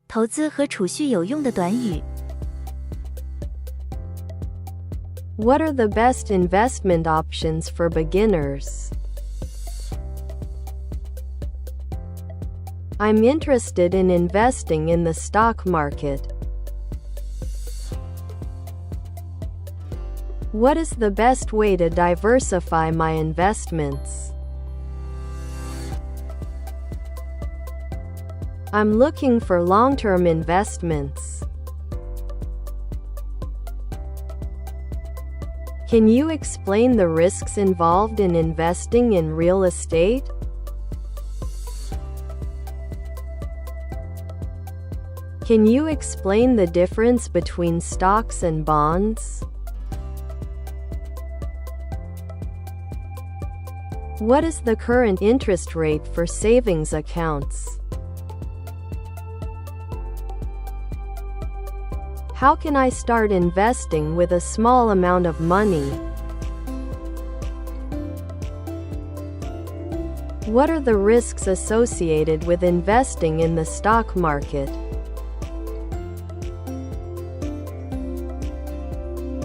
投资和储蓄有用的短语。What are the best investment options for beginners? I'm interested in investing in the stock market. What is the best way to diversify my investments? I'm looking for long-term investments. Can you explain the risks involved in investing in real estate? Can you explain the difference between stocks and bonds? What is the current interest rate for savings accounts? How can I start investing with a small amount of money? What are the risks associated with investing in the stock market?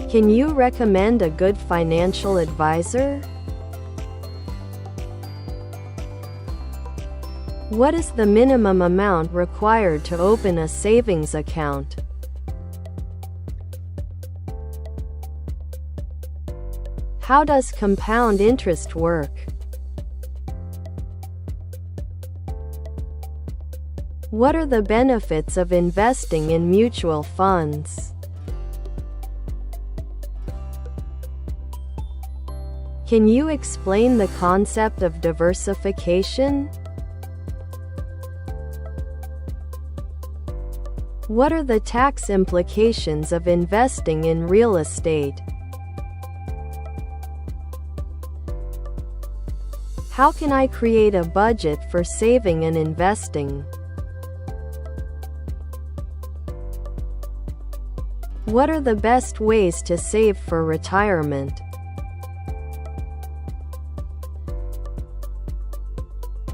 Can you recommend a good financial advisor? What is the minimum amount required to open a savings account? How does compound interest work? What are the benefits of investing in mutual funds? Can you explain the concept of diversification? What are the tax implications of investing in real estate? How can I create a budget for saving and investing? What are the best ways to save for retirement?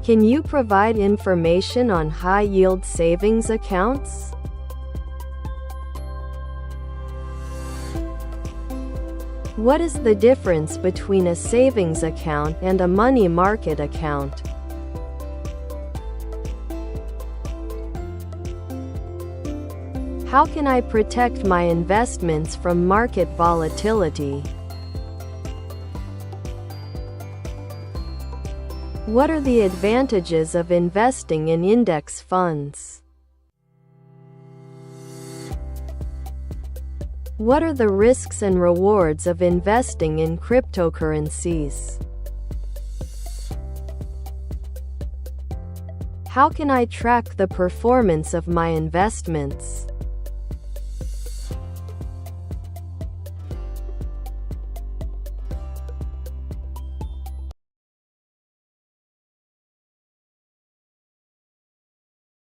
Can you provide information on high-yield savings accounts? What is the difference between a savings account and a money market account? How can I protect my investments from market volatility? What are the advantages of investing in index funds? What are the risks and rewards of investing in cryptocurrencies? How can I track the performance of my investments?